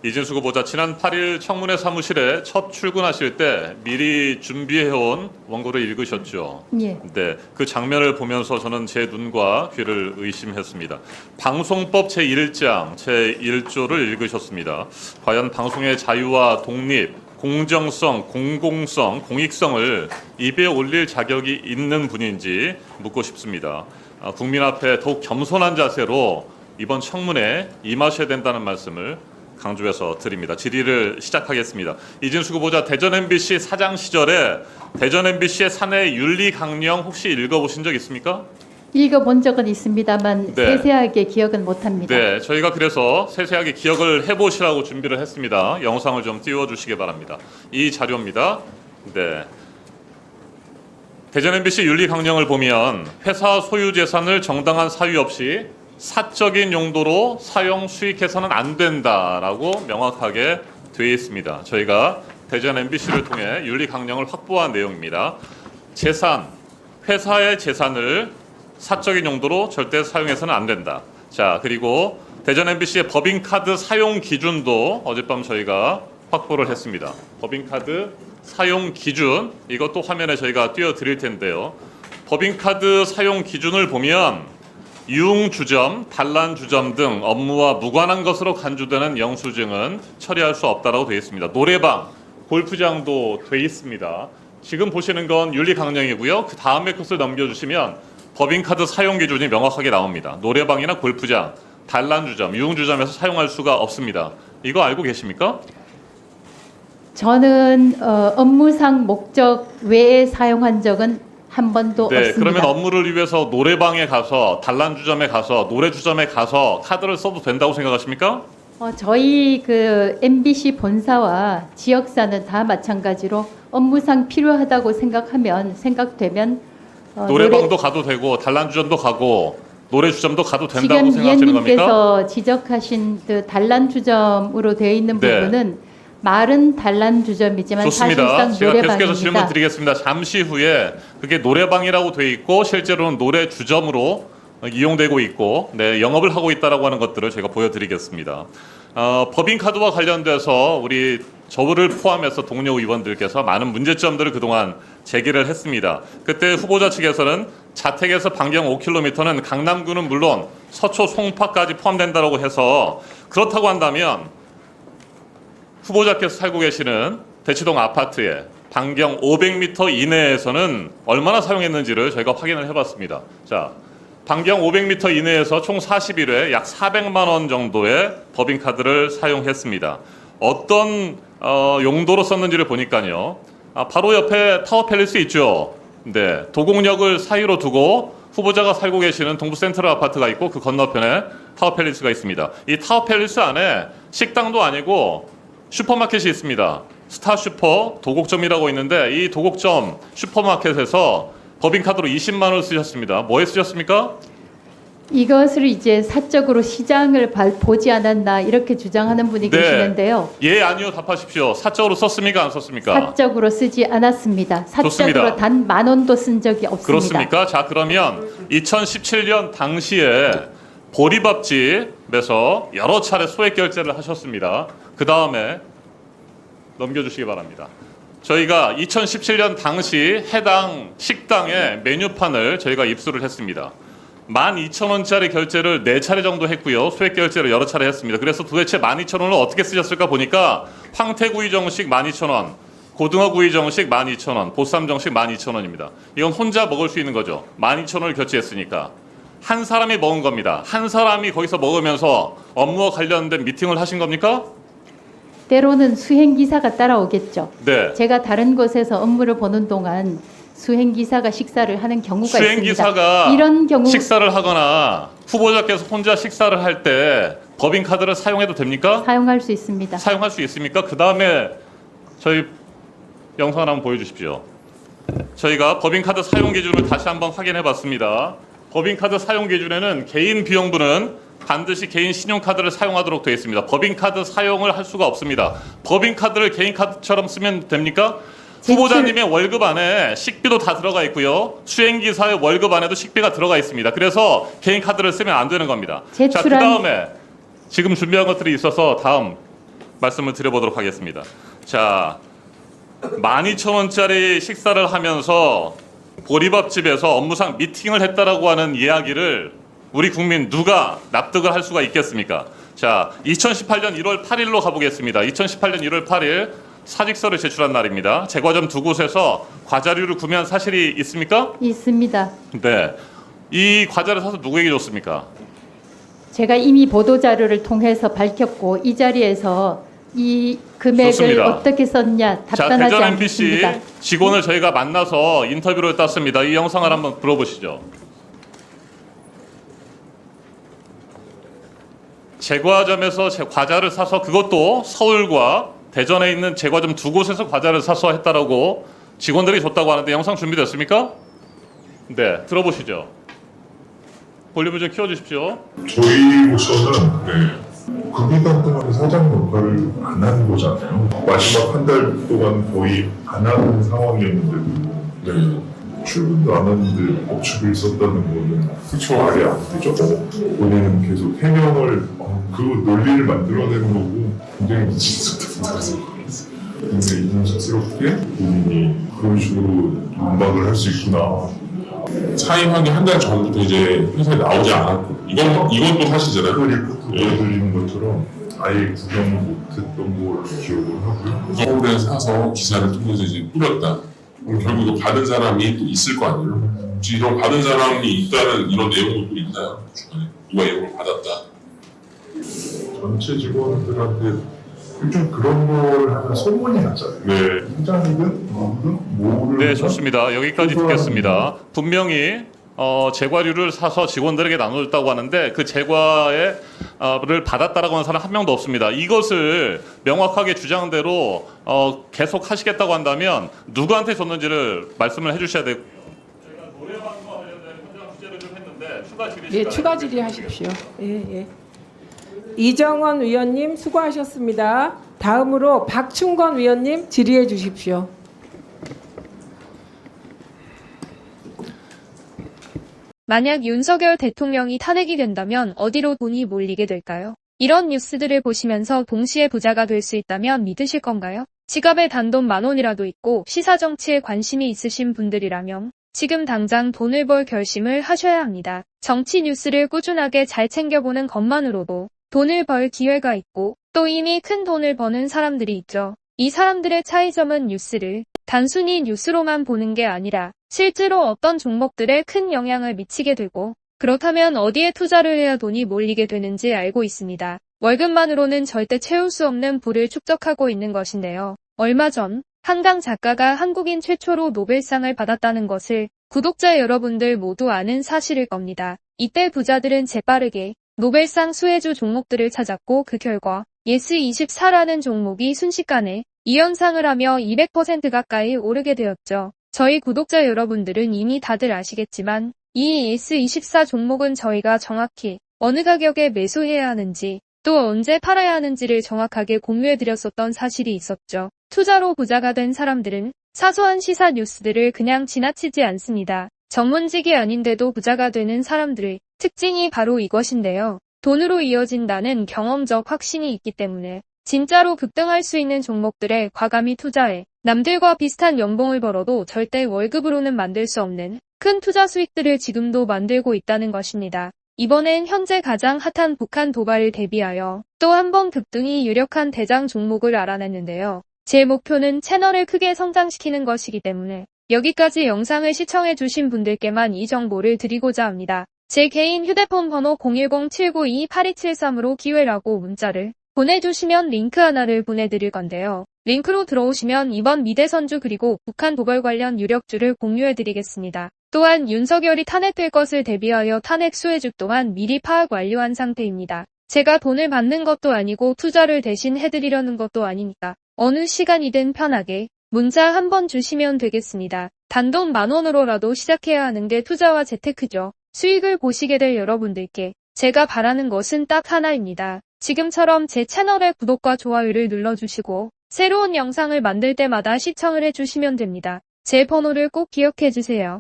이진숙 후보자 지난 8일 청문회 사무실에 첫 출근하실 때 미리 준비해온 원고를 읽으셨죠. 예. 네, 그 장면을 보면서 저는 제 눈과 귀를 의심했습니다. 방송법 제1장 제1조를 읽으셨습니다. 과연 방송의 자유와 독립, 공정성, 공공성, 공익성을 입에 올릴 자격이 있는 분인지 묻고 싶습니다. 국민 앞에 더욱 겸손한 자세로 이번 청문회에 임하셔야 된다는 말씀을 강조해서 드립니다. 질의를 시작하겠습니다. 이진숙 후보자 대전 MBC 사장 시절에 대전 MBC의 사내 윤리 강령 혹시 읽어보신 적 있습니까? 읽어본 적은 있습니다만 네. 세세하게 기억은 못합니다. 네, 저희가 그래서 세세하게 기억을 해보시라고 준비를 했습니다. 영상을 좀 띄워주시기 바랍니다. 이 자료입니다. 네. 대전 MBC 윤리 강령을 보면 회사 소유 재산을 정당한 사유 없이 사적인 용도로 사용 수익해서는 안 된다라고 명확하게 되어 있습니다. 저희가 대전 MBC를 통해 윤리 강령을 확보한 내용입니다. 재산, 회사의 재산을 사적인 용도로 절대 사용해서는 안 된다. 자, 그리고 대전 MBC의 법인카드 사용 기준도 어젯밤 저희가 확보를 했습니다. 법인카드 사용 기준, 이것도 화면에 저희가 띄워드릴 텐데요. 법인카드 사용 기준을 보면 유흥주점, 단란주점 등 업무와 무관한 것으로 간주되는 영수증은 처리할 수 없다라고 되어 있습니다. 노래방, 골프장도 되어 있습니다. 지금 보시는 건 윤리 강령이고요. 그 다음에 것을 넘겨주시면 법인카드 사용 기준이 명확하게 나옵니다. 노래방이나 골프장, 단란주점, 유흥주점에서 사용할 수가 없습니다. 이거 알고 계십니까? 저는 업무상 목적 외에 사용한 적은 한 번도 네, 없습니다. 그러면 업무를 위해서 노래방에 가서, 단란주점에 가서, 노래주점에 가서 카드를 써도 된다고 생각하십니까? 저희 그 MBC 본사와 지역사는 다 마찬가지로 업무상 필요하다고 생각되면 노래방도 가도 되고, 단란주점도 가고, 노래주점도 가도 된다고 지금 생각하시는 겁니까? 위원님께서 지적하신 그 단란주점으로 되어 있는 네. 부분은 말은 단란주점이지만 좋습니다. 사실상 제가 계속해서 노래방입니다. 질문 드리겠습니다. 잠시 후에 그게 노래방이라고 돼 있고 실제로는 노래주점으로 이용되고 있고 네, 영업을 하고 있다라고 하는 것들을 제가 보여드리겠습니다. 법인카드와 관련돼서 우리 저를 포함해서 동료 의원들께서 많은 문제점들을 그동안 제기를 했습니다. 그때 후보자 측에서는 자택에서 반경 5km는 강남구는 물론 서초 송파까지 포함된다고 해서 그렇다고 한다면 후보자께서 살고 계시는 대치동 아파트에 반경 500m 이내에서는 얼마나 사용했는지를 저희가 확인을 해봤습니다. 자, 반경 500m 이내에서 총 41회 약 400만 원 정도의 법인카드를 사용했습니다. 어떤 용도로 썼는지를 보니까요. 바로 옆에 타워팰리스 있죠. 네, 도곡역을 사이로 두고 후보자가 살고 계시는 동부센트럴 아파트가 있고 그 건너편에 타워팰리스가 있습니다. 이 타워팰리스 안에 식당도 아니고 슈퍼마켓이 있습니다. 스타슈퍼 도곡점이라고 있는데 이 도곡점 슈퍼마켓에서 법인카드로 20만 원을 쓰셨습니다. 뭐에 쓰셨습니까? 이것을 이제 사적으로 시장을 보지 않았나 이렇게 주장하는 분이 네. 계시는데요. 예, 아니요 답하십시오. 사적으로 썼습니까? 안 썼습니까? 사적으로 쓰지 않았습니다. 사적으로 좋습니다. 단 10,000원도 쓴 적이 없습니다. 그렇습니까? 자, 그러면 2017년 당시에 보리밥집에서 여러 차례 소액 결제를 하셨습니다. 그 다음에 넘겨주시기 바랍니다. 저희가 2017년 당시 해당 식당의 메뉴판을 저희가 입수를 했습니다. 12,000원짜리 결제를 4차례 정도 했고요. 소액 결제를 여러 차례 했습니다. 그래서 도대체 12,000원을 어떻게 쓰셨을까 보니까 황태구이 정식 12,000원, 고등어구이 정식 12,000원, 보쌈 정식 12,000원입니다. 이건 혼자 먹을 수 있는 거죠. 12,000원을 결제했으니까. 한 사람이 먹은 겁니다. 한 사람이 거기서 먹으면서 업무와 관련된 미팅을 하신 겁니까? 때로는 수행기사가 따라오겠죠. 네. 제가 다른 곳에서 업무를 보는 동안 수행기사가 식사를 하는 경우가 수행기사가 있습니다. 이런 경우 식사를 하거나 후보자께서 혼자 식사를 할 때 법인카드를 사용해도 됩니까? 사용할 수 있습니다. 사용할 수 있습니까? 그 다음에 저희 영상을 한번 보여주십시오. 저희가 법인카드 사용 기준을 다시 한번 확인해 봤습니다. 법인카드 사용 기준에는 개인 비용분은 반드시 개인 신용카드를 사용하도록 되어 있습니다. 법인카드 사용을 할 수가 없습니다. 법인카드를 개인카드처럼 쓰면 됩니까? 후보자님의 월급 안에 식비도 다 들어가 있고요. 수행기사의 월급 안에도 식비가 들어가 있습니다. 그래서 개인카드를 쓰면 안 되는 겁니다. 자, 그 다음에 지금 준비한 것들이 있어서 다음 말씀을 드려보도록 하겠습니다. 자, 12,000원짜리 식사를 하면서 보리밥집에서 업무상 미팅을 했다라고 하는 이야기를 우리 국민 누가 납득을 할 수가 있겠습니까? 자, 2018년 1월 8일로 가보겠습니다. 2018년 1월 8일 사직서를 제출한 날입니다. 제과점 두 곳에서 과자류를 구매한 사실이 있습니까? 있습니다. 네. 이 과자를 사서 누구에게 줬습니까? 제가 이미 보도 자료를 통해서 밝혔고 이 자리에서 이 금액을 좋습니다. 어떻게 썼냐 자, 답변하지 대전 MBC 않겠습니다. 직원을 저희가 만나서 인터뷰를 땄습니다. 이 영상을 한번 들어보시죠. 제과점에서 과자를 사서 그것도 서울과 대전에 있는 제과점 두 곳에서 과자를 사서 했다라고 직원들이 줬다고 하는데 영상 준비됐습니까? 네, 들어보시죠. 볼륨을 좀 키워주십시오. 저희로서는 구비단 동안 사장 역할을 안 한 거잖아요. 마지막 한 달 동안 거의 안 하는 상황이었는데도 출근도 안 하는데 업축을 썼다는 거는 말이 안 되죠. 본인은 계속 해명을 그 논리를 만들어내는 거고 굉장히 무섭다고 근데 인상스럽게 본인이 그런 식으로 반박을 할 수 있구나. 사임하기 한 달 전부터 이제 회사에 나오지 않았고 이건 또 사실이잖아요. 그 리포트 보여드리는 것처럼 아예 구경을 못했던 걸 기억을 하고요. 서울에 사서 기사를 통해서 이제 뿌렸다. 그럼 결국 이거 받은 사람이 또 있을 거 아니에요. 혹시 이런 받은 사람이 있다는 이런 내용도 또 있나요? 주변에 누가 이런 걸 받았다. 전체 직원들한테 좀 그런 걸 하면 소문이 나잖아요. 네. 팀장이든 뭐든 뭐를 네, 좋습니다. 여기까지 듣겠습니다. 분명히 제과류를 사서 직원들에게 나눠줬다고 하는데 그 제과를 받았다라고 하는 사람 한 명도 없습니다. 이것을 명확하게 주장대로 계속 하시겠다고 한다면 누구한테 줬는지를 말씀을 해주셔야 되고. 저희가 노래방과 관련된 현장 취재를 좀 했는데 추가 질의 예, 추가 질의하십시오. 예. 이정원 위원님 수고하셨습니다. 다음으로 박충건 위원님 질의해 주십시오. 만약 윤석열 대통령이 탄핵이 된다면 어디로 돈이 몰리게 될까요? 이런 뉴스들을 보시면서 동시에 부자가 될 수 있다면 믿으실 건가요? 지갑에 단돈 10,000원이라도 있고 시사정치에 관심이 있으신 분들이라면 지금 당장 돈을 벌 결심을 하셔야 합니다. 정치 뉴스를 꾸준하게 잘 챙겨보는 것만으로도 돈을 벌 기회가 있고 또 이미 큰 돈을 버는 사람들이 있죠. 이 사람들의 차이점은 뉴스를 단순히 뉴스로만 보는 게 아니라 실제로 어떤 종목들에 큰 영향을 미치게 되고 그렇다면 어디에 투자를 해야 돈이 몰리게 되는지 알고 있습니다. 월급만으로는 절대 채울 수 없는 부를 축적하고 있는 것인데요. 얼마 전 한강 작가가 한국인 최초로 노벨상을 받았다는 것을 구독자 여러분들 모두 아는 사실일 겁니다. 이때 부자들은 재빠르게 노벨상 수혜주 종목들을 찾았고 그 결과 예스24라는 종목이 순식간에 2연상을 하며 200% 가까이 오르게 되었죠. 저희 구독자 여러분들은 이미 다들 아시겠지만 이 예스24 종목은 저희가 정확히 어느 가격에 매수해야 하는지 또 언제 팔아야 하는지를 정확하게 공유해드렸었던 사실이 있었죠. 투자로 부자가 된 사람들은 사소한 시사 뉴스들을 그냥 지나치지 않습니다. 전문직이 아닌데도 부자가 되는 사람들의 특징이 바로 이것인데요. 돈으로 이어진다는 경험적 확신이 있기 때문에 진짜로 급등할 수 있는 종목들에 과감히 투자해 남들과 비슷한 연봉을 벌어도 절대 월급으로는 만들 수 없는 큰 투자 수익들을 지금도 만들고 있다는 것입니다. 이번엔 현재 가장 핫한 북한 도발을 대비하여 또 한 번 급등이 유력한 대장 종목을 알아냈는데요. 제 목표는 채널을 크게 성장시키는 것이기 때문에 여기까지 영상을 시청해주신 분들께만 이 정보를 드리고자 합니다. 제 개인 휴대폰 번호 010-792-8273으로 기회라고 문자를 보내주시면 링크 하나를 보내드릴 건데요. 링크로 들어오시면 이번 미대선주 그리고 북한 도발 관련 유력주를 공유해드리겠습니다. 또한 윤석열이 탄핵될 것을 대비하여 탄핵 수혜주 또한 미리 파악 완료한 상태입니다. 제가 돈을 받는 것도 아니고 투자를 대신 해드리려는 것도 아니니까 어느 시간이든 편하게 문자 한번 주시면 되겠습니다. 단돈 10,000원으로라도 시작해야 하는 게 투자와 재테크죠. 수익을 보시게 될 여러분들께 제가 바라는 것은 딱 하나입니다. 지금처럼 제 채널의 구독과 좋아요를 눌러주시고 새로운 영상을 만들 때마다 시청을 해주시면 됩니다. 제 번호를 꼭 기억해주세요.